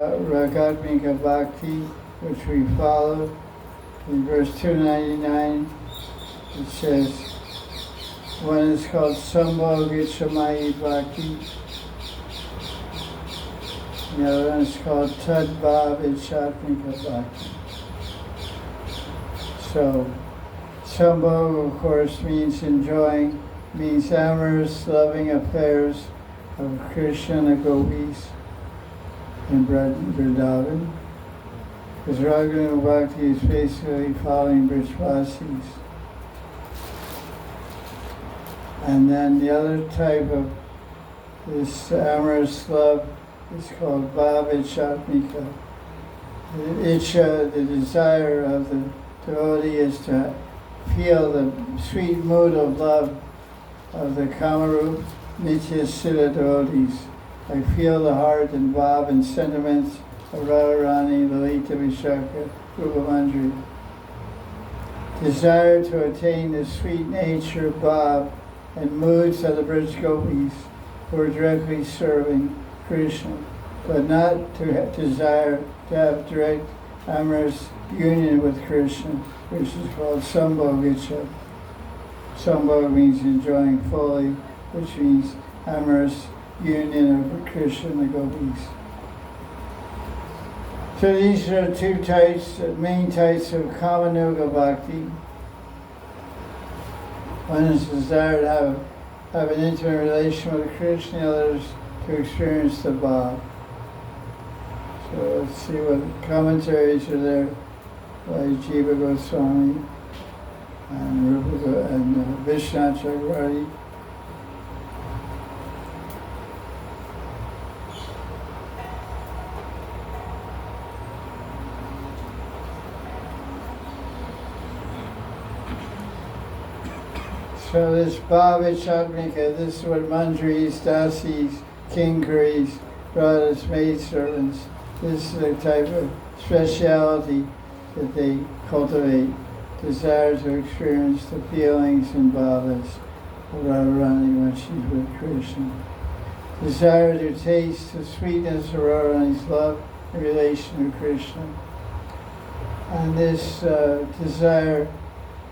Ragatmika Bhakti, which we follow. In verse 299, it says, one is called Sambho Gichamai Bhakti, the other one is called Tadbhav Ichatmika Bhakti. So, Sambho, of course, means enjoying, means amorous, loving affairs of Krishna and the gopis in Vrindavan. Because Raghunath Bhakti is basically following Brajvasis. And then the other type of this amorous love is called Bhav Ichatmika. The Icha, the desire of the devotee, is to feel the sweet mood of love of the Kamarup Nitya Siddha devotees. I feel the heart and bhav and sentiments of Radharani, Lalita Vishaka, Rupa Manjari. Desire to attain the sweet nature, bhav, and moods of the Braj Gopis who are directly serving Krishna, but not to desire to have direct amorous union with Krishna, which is called Sambho Gicha. Sambho means enjoying fully, which means amorous union of Krishna and the gopis. So these are two types, main types of Kamanuga Bhakti. One is desire to have an intimate relation with Krishna, the other is to experience the Bhav. So let's see what commentaries are there by Jiva Goswami and Rupa and Vishwanath Chakravarti. So this Bhav Ichatmika, this is what Manjaris, Dasis, Kinkaris, Radha's maidservants, this is the type of speciality that they cultivate, desire to experience the feelings and bhavas of Radharani when she's with Krishna. Desire to taste the sweetness of Radharani's love in relation to Krishna. And this desire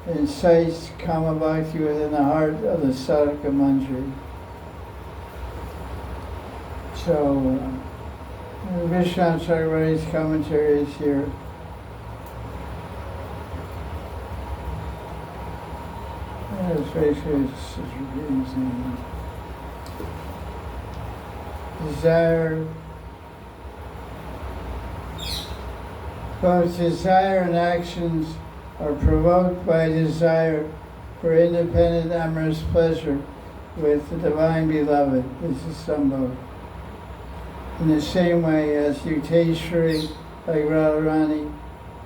incites Kama Bhakti within the heart of the Sadhaka Manjari. So, Vishwanath Chakravarti's commentary is here. It's basically just repeating things. Desire, both desire and actions are provoked by desire for independent amorous pleasure with the Divine Beloved. This is Sambho. In the same way as Yukteswari, like Radharani,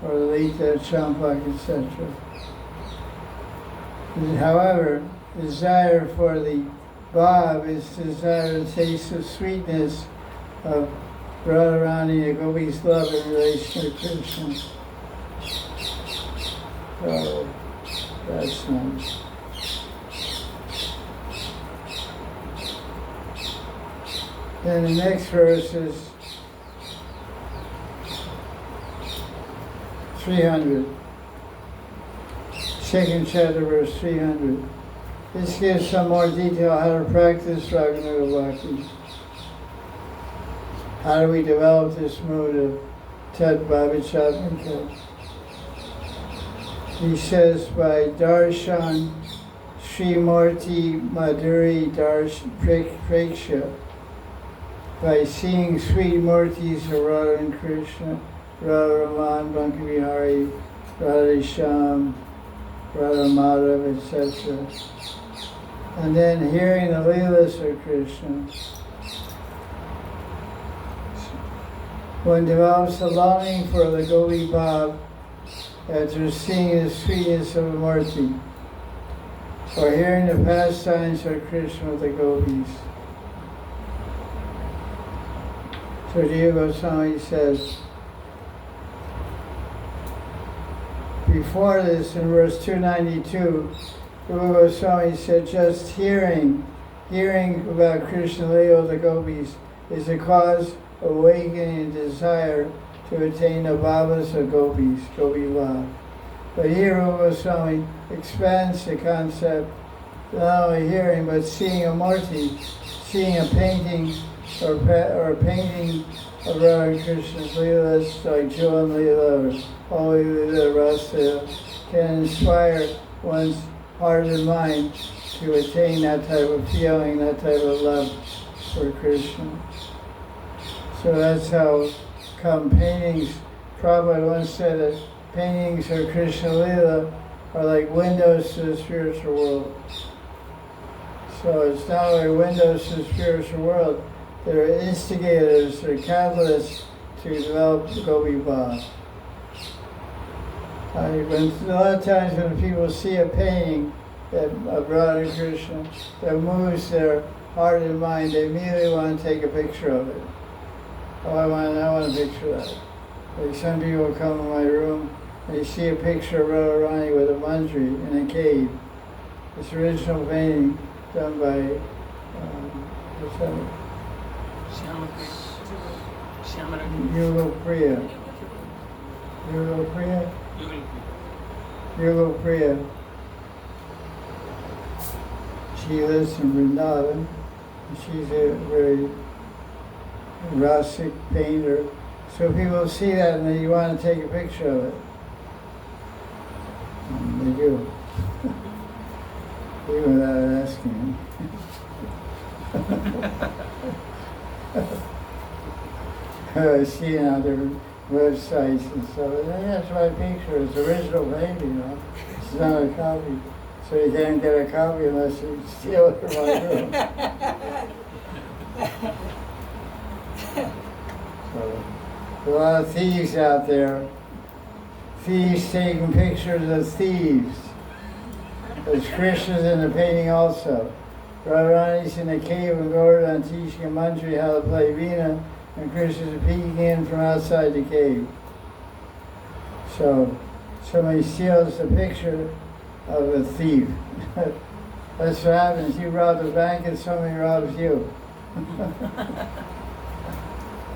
or Lalita, Champak, etc. However, desire for the Bhav is desire to taste the sweetness of Radharani, the gopis' love in relation to Krishna. So, that's nice. Then the next verse is 300. Second chapter, verse 300. This gives some more detail how to practice Raghunath Bhakti. How do we develop this mood of Tad Bhavichatmika? He says by Darshan Srimurti Madhuri Preksha, by seeing sweet murtis of Radha and Krishna, Radha Raman, Banki Vihari, Radha Shyam, Radha Madhav, etc. And then hearing the Leelas of Krishna, one develops a longing for the Gopi Bhav after seeing the sweetness of a murti, or hearing the pastimes of Krishna with the gopis. So Jiva Goswami says, before this, in verse 292, Jiva Goswami said just hearing about Krishna Lila, the gopis, is the cause awakening desire to attain the bhavas of gopis, gopi bhav. But here Rupa Goswami expands the concept, not only hearing but seeing a murti, seeing a painting or a painting of Radha and Krishna's Leelas, like Juan Leela or Holy Leela Rasa, can inspire one's heart and mind to attain that type of feeling, that type of love for Krishna. So that's how come paintings. Prabhupada once said that paintings of Krishna Leela are like windows to the spiritual world. So it's not only windows to the spiritual world, they're instigators, they're catalysts to develop Gopi Bhav. A lot of times when people see a painting of Radha and Krishna that moves their heart and mind, they immediately want to take a picture of it. Oh, I want a picture of that. Like some people come in my room, they see a picture of Radharani with a manjari in a cave. This original painting done by, what's that? Yugo Priya. Yugo Priya? Yugo Priya. She lives in Vrindavan. She's a very rasic painter. So people see that and they want to take a picture of it. And they do. Even without asking. I see on their websites and stuff. And that's my picture. It's original painting, you know. It's not a copy. So you can't get a copy unless you steal it from my room. So, a lot of thieves out there. Thieves taking pictures of thieves. There's Krishna's in the painting also. Radharani's in the cave and Govardhan teaching a manjari how to play Veena, and Krishna's peeking in from outside the cave. So somebody steals the picture of a thief. That's what happens. You rob the bank and somebody robs you.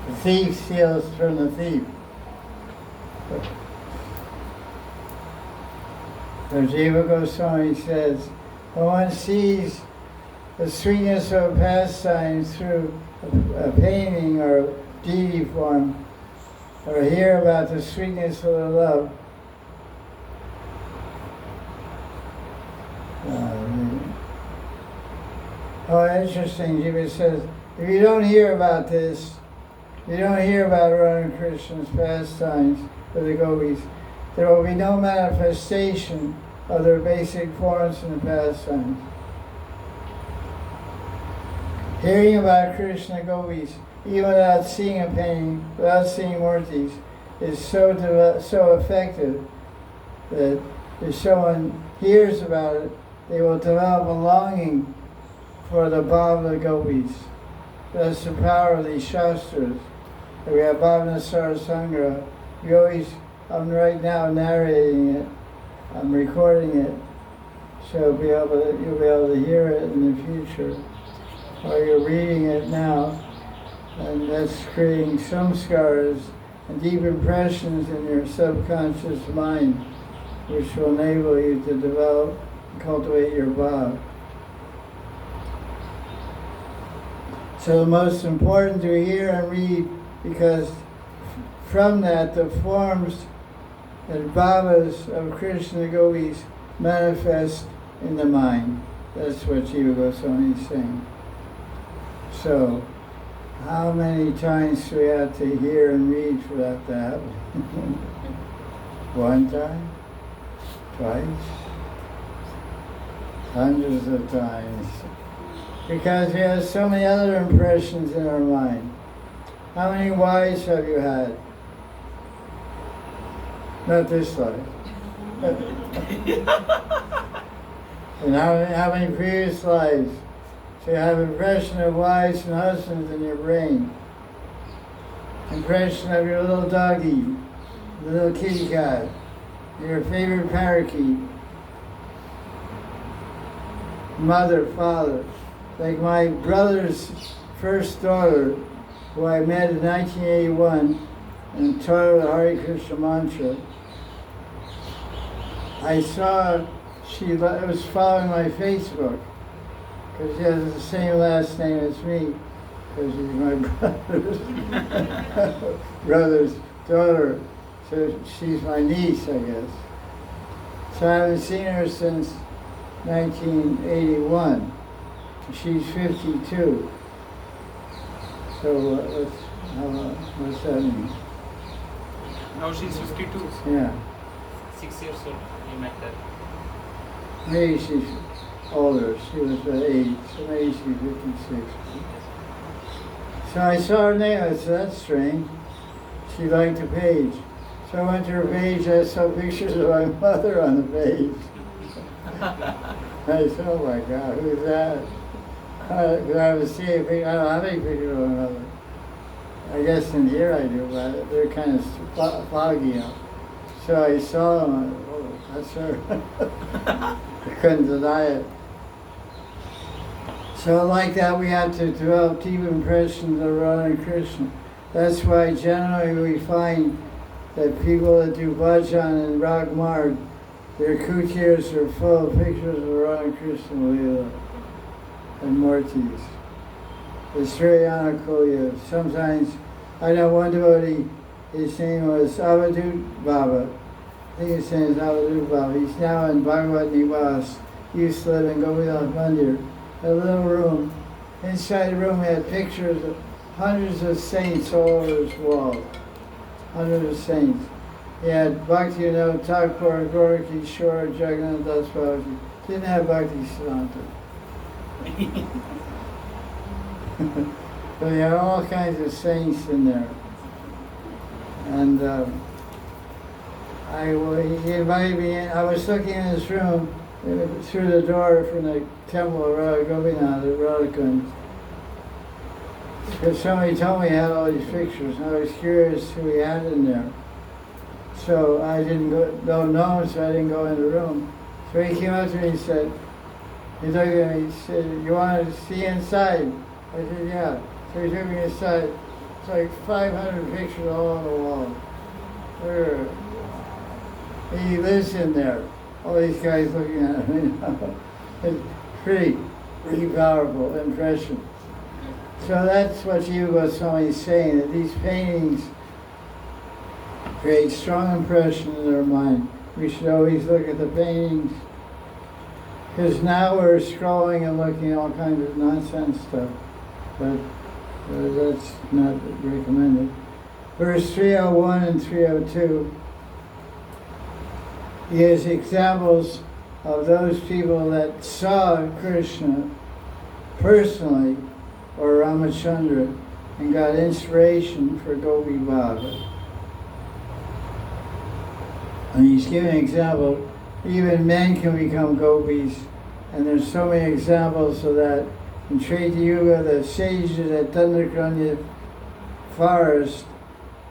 The thief steals from the thief. So Jiva Goswami says, when one sees the sweetness of a pastime through a painting or deity form, or hear about the sweetness of the love, interesting, Jiva says, if you don't hear about this, you don't hear about Radha and Krishna's pastimes for the gopis, there will be no manifestation of their basic forms in the pastimes. Hearing about Krishna gopis, even without seeing a painting, without seeing murtis, is so effective that if someone hears about it, they will develop a longing for the bhav of the gopis. That's the power of these shastras. We have Bhavana Sarasangra. I'm right now narrating it. I'm recording it. So you'll be able to hear it in the future. Or you're reading it now. And that's creating samskaras and deep impressions in your subconscious mind, which will enable you to develop and cultivate your bhav. So the most important to hear and read, because from that the forms and bhavas of Krishna gopis manifest in the mind. That's what Jiva Goswami is saying. So, how many times do we have to hear and read for that to happen? One time? Twice? Hundreds of times. Because we have so many other impressions in our mind. How many wives have you had? Not this life. And how many previous lives? So you have impression of wives and husbands in your brain. Impression of your little doggy, the little kitty cat, your favorite parakeet, mother, father. Like my brother's first daughter, who I met in 1981 and taught her the Hare Krishna mantra. I saw she was following my Facebook because she has the same last name as me, because she's my brother's daughter. So she's my niece, I guess. So I haven't seen her since 1981. She's 52. So what's that mean? Now she's 52. Yeah. 6 years old. You met her. Maybe she's older. She was 8, so maybe she's 56. So I saw her name. I said, that's strange. She liked the page. So I went to her page. I saw pictures of my mother on the page. I said, oh my God, who's that? I was seeing, I don't have any pictures of my mother. I guess in here I do, but they're kind of foggy out. So I saw them, oh, that's her. I couldn't deny it. So like that, we have to develop deep impressions of Radha and Krishna. That's why generally we find that people that do bhajan and rag marg, their kutirs are full of pictures of Radha and Krishna Leela and Murtis. It's very anakulia. Sometimes, I know one devotee, his name was Avadut Baba. I think his name is Avadut Baba. He's now in Bhagavad Nivas. He used to live in Govinath Mandir, a little room. Inside the room he had pictures of hundreds of saints all over his wall. Hundreds of saints. He had Bhakti Thakur, Goraki Shore, Jagannath Das Babaji. Didn't have Bhakti Siddhanta. But he had all kinds of saints in there. And he invited me in. I was looking in his room through the door from the temple of Radha Gopinath at Radhakund. Because somebody told me he had all these pictures, and I was curious who he had in there. So I don't know him, so I didn't go in the room. So he came up to me and said, he said, you want to see inside? I said, yeah. So he took me inside. It's like 500 pictures all on the wall. He lives in there. All these guys looking at him. It's pretty powerful impression. So that's what Jiva Goswami is saying, that these paintings create strong impression in their mind. We should always look at the paintings, because now we're scrolling and looking at all kinds of nonsense stuff, but that's not recommended. Verse 301 and 302 gives examples of those people that saw Krishna personally or Ramachandra and got inspiration for Gopi Bhava. And he's giving an example, even men can become gopis, and there's so many examples of that. In Treta Yuga, the sages at Dandakaranya forest,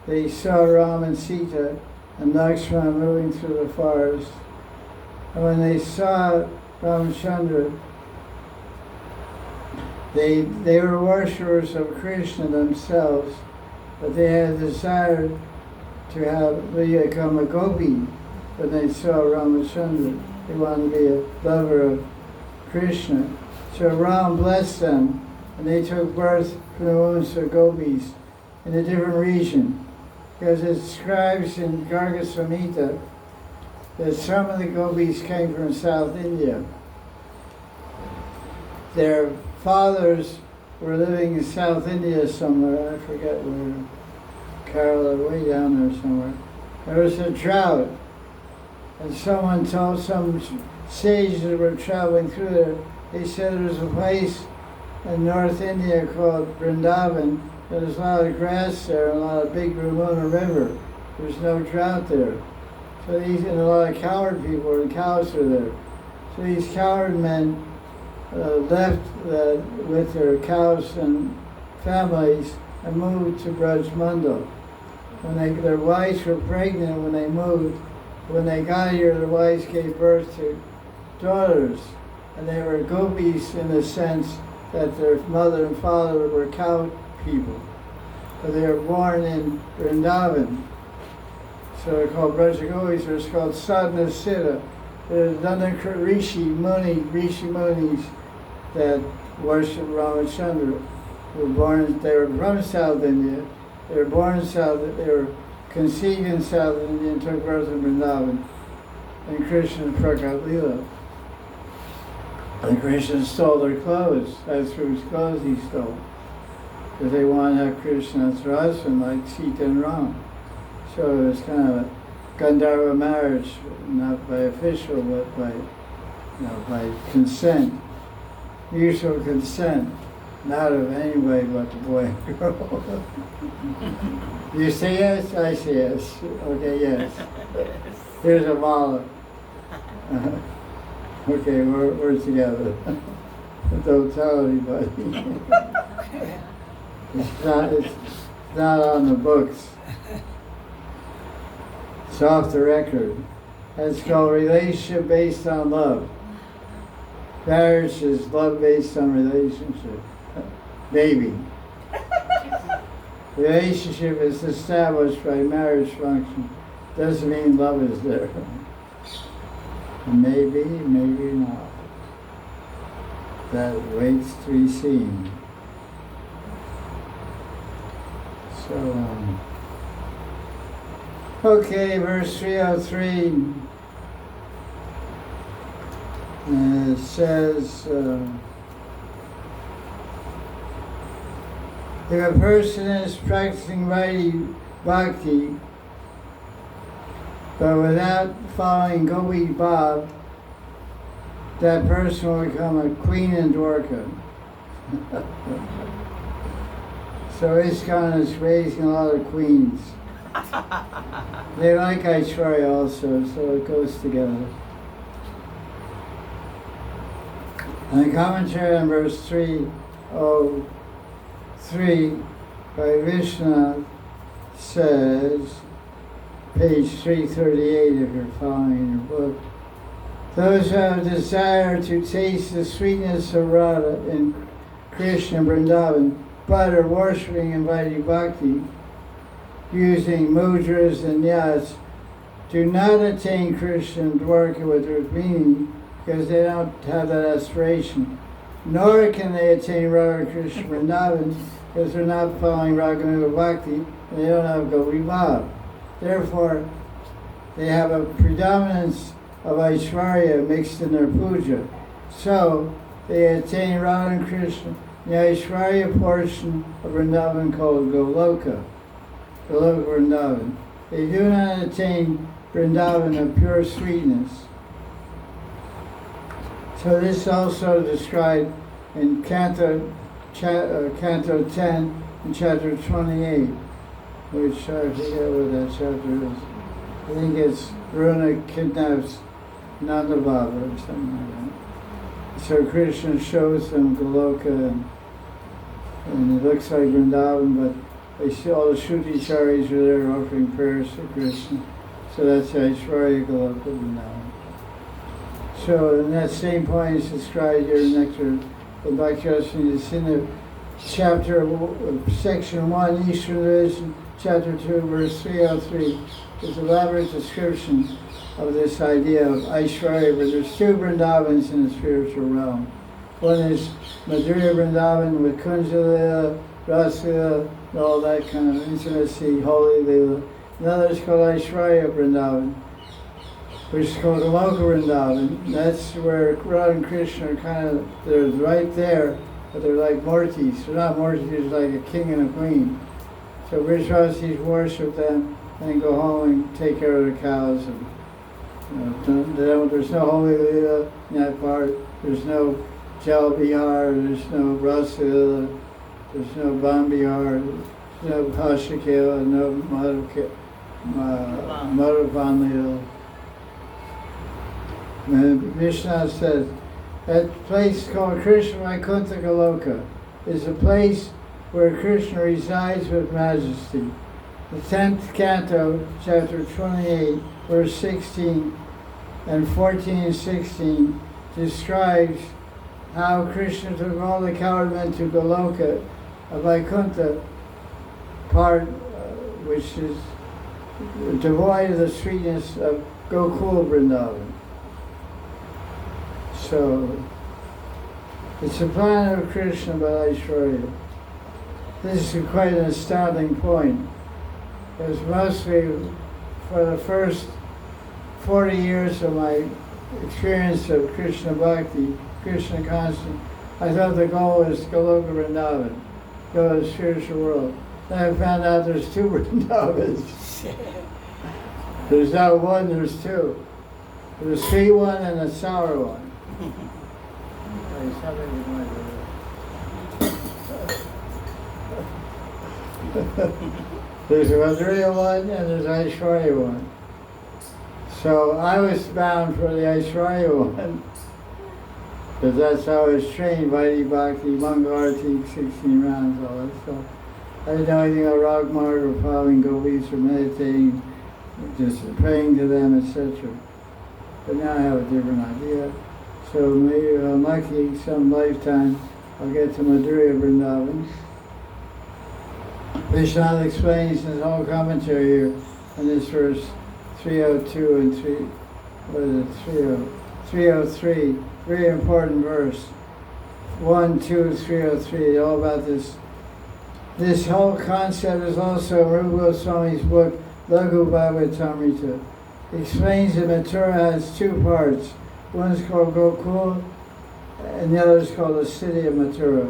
they saw Ram and Sita and Lakshmana moving through the forest. And when they saw Ramachandra, they were worshippers of Krishna themselves, but they had a desire to become a gopi. When they saw Ramachandra, they wanted to be a lover of Krishna. So Ram blessed them, and they took birth from the wombs of gopis in a different region. Because it describes in Garga Samhita that some of the gopis came from South India. Their fathers were living in South India somewhere, I forget where, Kerala, way down there somewhere. There was a drought, and someone told some sages that were traveling through there, they said there was a place in North India called Vrindavan. There's a lot of grass there, and a lot of big Ramuna River. There's no drought there. So and a lot of cowherd people and cows are there. So these cowherd men left with their cows and families and moved to Brajmandal. Their wives were pregnant when they moved. When they got here, their wives gave birth to daughters. And they were gopis in the sense that their mother and father were cow people. but they were born in Vrindavan. So they're called Brajagois, or it's called Sadhana Siddha. There's another Rishi-munis that worship Ramachandra. They were from South India. They were born in they were conceived in South India and took birth in Vrindavan. And Krishna Prakat Leela. And Krishna stole their clothes. That's whose clothes he stole. Because they wanted to have Krishna as their husband, like Sita and Ram. So it was kind of a Gandharva marriage, not by official, but by consent. Mutual consent. Not of anybody but the boy and girl. You say yes? I say yes. Okay, yes. Here's a mala. Okay, we're together. Don't tell anybody. It's not on the books. It's off the record. It's called relationship based on love. Marriage is love based on relationship. Maybe. Relationship is established by marriage function. Doesn't mean love is there. Maybe, maybe not. That waits to be seen. So, okay, verse 303. It says, if a person is practicing bhakti, but without following Gopi Bhav, that person will become a queen in Dwarka. So ISKCON is raising a lot of queens. They like Aishwarya also, so it goes together. And the commentary on verse 303 by Vishnu says, page 338 if you're following your book, those who have a desire to taste the sweetness of Radha in Krishna Vrindavan, but are worshipping in Vaidhi Bhakti, using mudras and yas, do not attain Krishna and Dwarka with Rukmini, because they don't have that aspiration. Nor can they attain Radha Krishna Vrindavan, because they're not following Raganuga Bhakti, and they don't have Gopi Bhav. Therefore, they have a predominance of Aishwarya mixed in their puja. So, they attain Radha and Krishna, the Aishwarya portion of Vrindavan called Goloka Vrindavan. They do not attain Vrindavan of pure sweetness. So this also described in Canto 10 and chapter 28, which I forget what that chapter is. I think it's Runa kidnaps Nanda Baba or something like that. So Krishna shows them Goloka and it looks like Vrindavan, but they see all the Shruti-charis are there offering prayers to Krishna. So that's Aishwarya Goloka Vrindavan. So in that same point is described here in Nectar of Bhakti Rasamrita, chapter, section 1, Eastern Division, chapter 2, verse 303, is elaborate description of this idea of Aishwarya, where there's two Vrindavans in the spiritual realm. One is Madhurya Vrindavan with Kunja Leela, Rasa Leela, and all that kind of intimacy, holy Leela. Another is called Aishwarya Vrindavan, which is called Goloka Vrindavan. That's where Radha and Krishna are they're right there, but they're like Murtis. They're not Murtis, they're like a king and a queen. So Vrishvasis worship them and go home and take care of the cows. And, there's no holy Leela in that part. There's no Jal Bihar, there's no Rasa Leela, there's no Bambihar, there's no Hashakela, no Madhavan Leela. And Vishnu says, that place called Krishna Vaikuntha Goloka is a place where Krishna resides with majesty. The 10th canto, chapter 28, verse 16 and 14 and 16 describes how Krishna took all the cowherd men to Goloka of Vaikuntha part which is devoid of the sweetness of Gokul Vrindavan. So, it's a plan of Krishna by Aishwarya. This is quite an astounding point, because mostly for the first 40 years of my experience of Krishna Bhakti, Krishna consciousness, I thought the goal was Goloka Vrindavan, go to the spiritual world. Then I found out there's two Vrindavans. There's not one, there's two. There's a sweet one and a sour one. There's a Madhurya one and there's Aishwarya one. So I was bound for the Aishwarya one, because that's how I was trained, Vaidhi Bhakti, Mangalarti, 16 rounds, all that stuff. I didn't know anything about Rag Marg or following gopis or meditating, just praying to them, etc. But now I have a different idea. So maybe I'm lucky some lifetime I'll get to Madhurya Vrindavan. Vishwanath explains his whole commentary here in this verse 302 and 303, very important verse. 1, 2, 303, all about this. This whole concept is also in Rupa Goswami's book, Laghu Bhagavatamrita. He explains that Mathura has two parts. One is called Gokul, and the other is called the city of Mathura.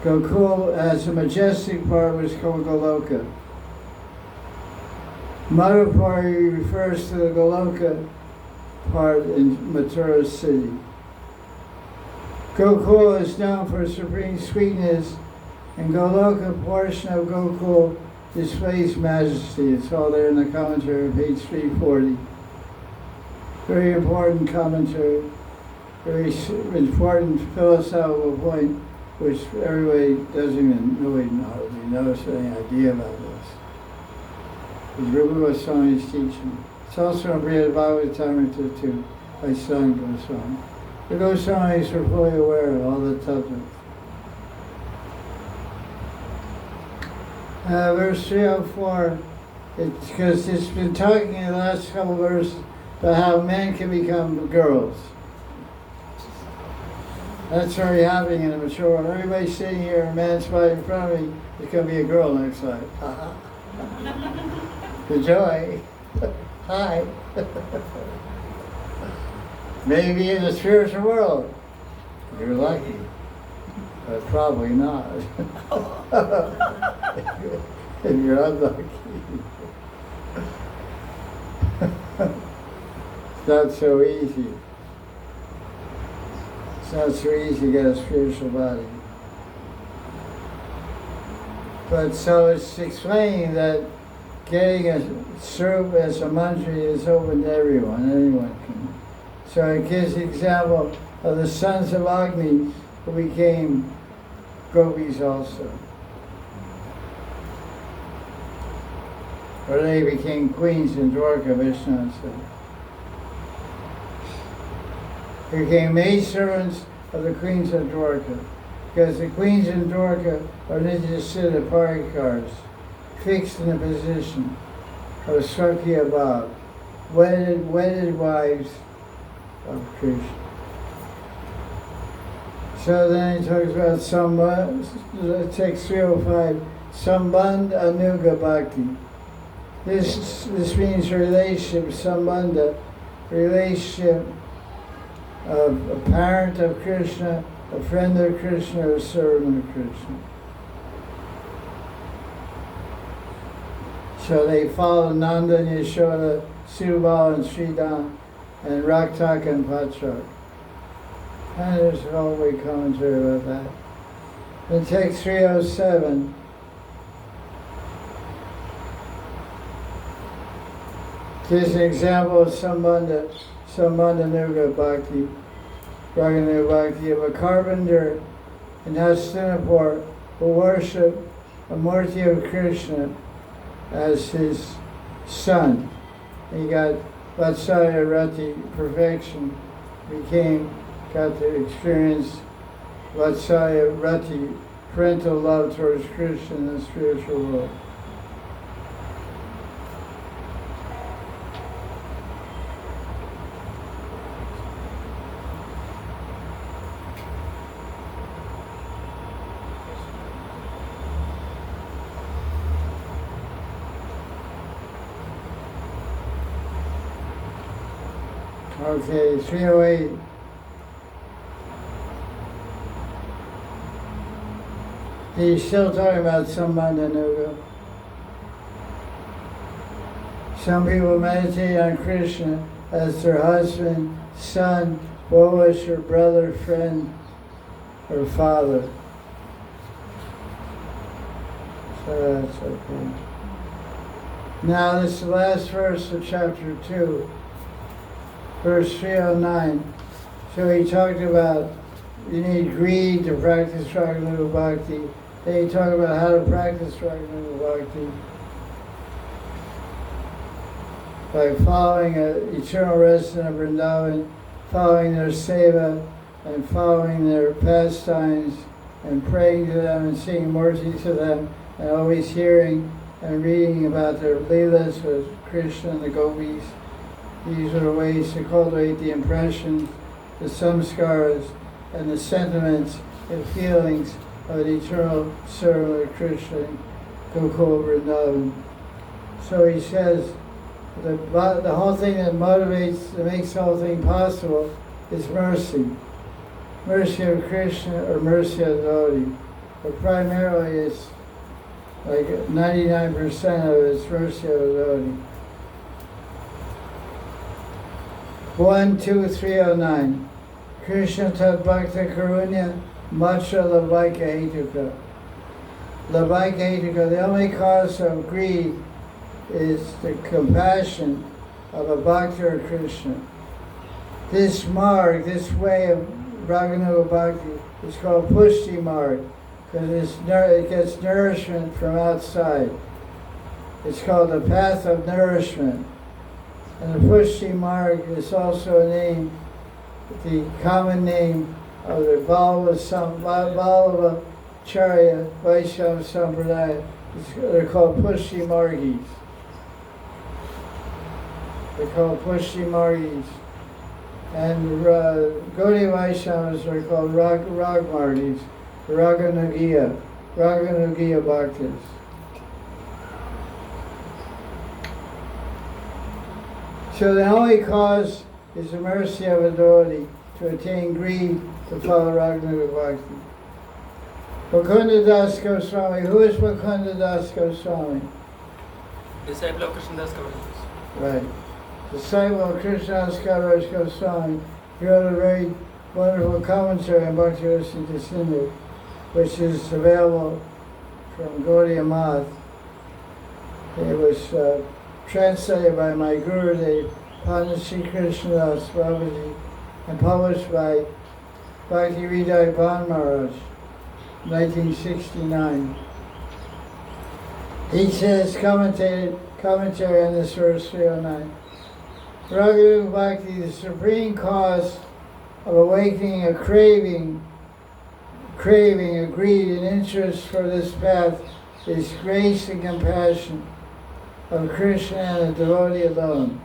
Gokul has a majestic part which is called Goloka. Madhupuri refers to the Goloka part in Mathura city. Gokul is known for supreme sweetness, and Goloka portion of Gokul displays majesty. It's all there in the commentary on page 340. Very important commentary, very important philosophical point, which everybody doesn't even really knows any idea about this. It's Rupa Goswami's teaching. It's also in Brihad Bhagavatamrita too, by son Goswami. The Goswamis are fully aware of all the tattvas. Verse 304, because it's been talking in the last couple of verses about how men can become girls. That's already happening in the mature world. Everybody's sitting here, a man's right in front of me, there's going to be a girl next time. The joy. Hi. Maybe in the spiritual world. You're lucky. But probably not. If you're unlucky. It's not so easy. It's not so easy to get a spiritual body. But so it's explaining that getting a serve as a mantri is open to everyone. Anyone can. So it gives the example of the sons of Agni who became gopis also. Or they became queens in Dwarka, Vishnu said. They became maidservants of the queens of Dwarka, because the queens in Dwarka are Nityasiddha Parikars, fixed in the position of Swakya Bhav, wedded wives of Krishna. So then he talks about Sambandha, text 305, Sambandha Anuga Bhakti. This means relationship, Sambandha, relationship of a parent of Krishna, a friend of Krishna, or a servant of Krishna. So they follow Nanda and Yashoda, Subal and Sridham, and Raktak and Patrak. And there's a whole way commentary about that. In text 307, gives an example of Sambandha Nuga Bhakti, Raganuga Bhakti, of a carpenter in Hastinapur who worship a Murti of Krishna as his son. He got Vatsalya Rati perfection, got to experience Vatsalya Rati parental love towards Krishna in the spiritual world. Okay, 308. He's still talking about Sambandhanuga. Some people meditate on Krishna as their husband, son, well-wish, or brother, friend, or father. So that's okay. Now this is the last verse of chapter 2. Verse 309. So he talked about you need greed to practice Raganuga Bhakti. Then he talked about how to practice Raganuga Bhakti by following an eternal resident of Vrindavan, following their seva, and following their pastimes, and praying to them and singing murti to them, and always hearing and reading about their leelas with Krishna and the gopis. These are the ways to cultivate the impressions, the samskaras, and the sentiments and feelings of an eternal servant of Krishna, Gopal Vrindavan. So he says, the whole thing that motivates, that makes the whole thing possible is mercy. Mercy of Krishna or mercy of the devotee. But primarily it's like 99% of it is mercy of the devotee. 12309. Krishna tad bhakta karunya matra labhaika hetuka. Labhaika hetuka, the only cause of greed is the compassion of a bhakta or Krishna. This marg, this way of Raganuga Bhakti is called pushti marg because it gets nourishment from outside. It's called the path of nourishment. And the pushti marg is also a name, the common name of the Vallabha Charya Vaishnava Sampradaya. They're called pushti margis. They're called pushti margis. And Gaudiya Vaishnavas are called Rag Margis, Raganugiya Bhaktas. So the only cause is the mercy of a devotee to attain greed to follow Raganuga Bhakti. Mukunda Das Goswami. Who is Mukunda Das Goswami? Disciple of Krishna Das Kaviraj. Right. Disciple of Krishna Das Kaviraj Goswami. He wrote a very wonderful commentary on Bhakti Rasa Sindhu, which is available from Gaudiya Math. It was translated by my Gurudev, Pandit Sri Krishna Das Babaji, and published by Bhakti Hridaya Bhan Maharaj, 1969. He says, commentary on this verse 309. Raganuga Bhakti, the supreme cause of awakening a craving, a greed, and interest for this path is grace and compassion of Krishna and the devotee alone.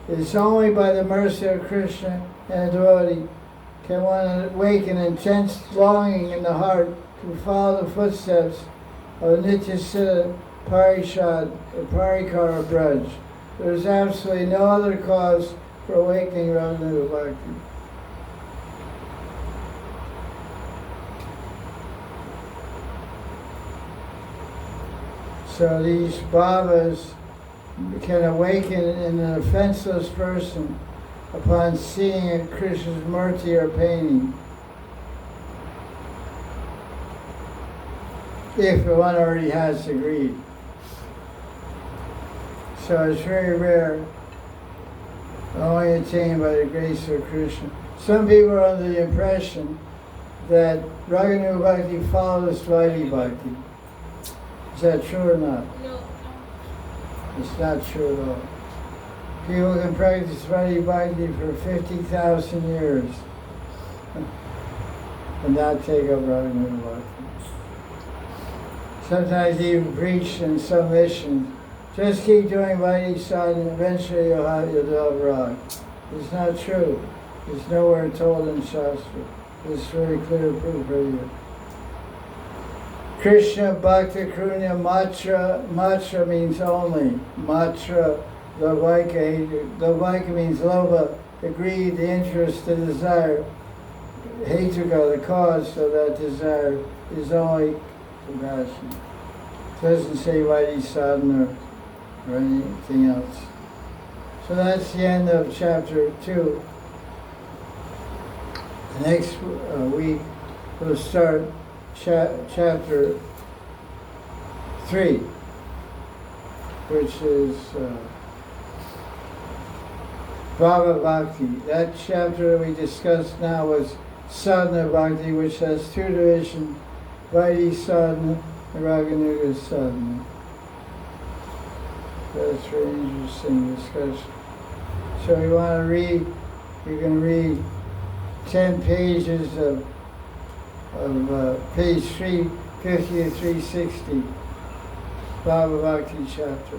It is only by the mercy of Krishna and the devotee can one awaken intense longing in the heart to follow the footsteps of Nityasiddha, Parishad, or Parikara Braj. There is absolutely no other cause for awakening Raganuga Bhakti. So these Babas can awaken in an offenseless person upon seeing a Krishna's murti or painting, if one already has the greed. So it's very rare, only attained by the grace of Krishna. Some people are under the impression that Raganuga Bhakti follows Vaidhi Bhakti. Is that true or not? No. It's not true at all. People can practice Vaidhi Bhakti for 50,000 years. and not take up Raganuga Bhakti. Sometimes even preach in some missions, just keep doing Vaidhi sadhana and eventually you'll develop Rag. It's not true. It's nowhere told in Shastra. It's very clear proof right here. Krishna Bhakti Krunya Matra. Matra means only. Matra, the Vaika means lova, the greed, the interest, the desire. Hetuka, the cause of that desire, is only compassion. It doesn't say Vaidhi sadhana or anything else. So that's the end of chapter 2. Next week we'll start chapter 3, which is Bhava Bhakti. That chapter that we discussed now was Sadhana Bhakti, which has 2 divisions, Vaidhi sadhana and Raganuga sadhana. That's a very interesting discussion. So you want to read, you can read 10 pages of page 350 to 360, Bhava Bhakti chapter.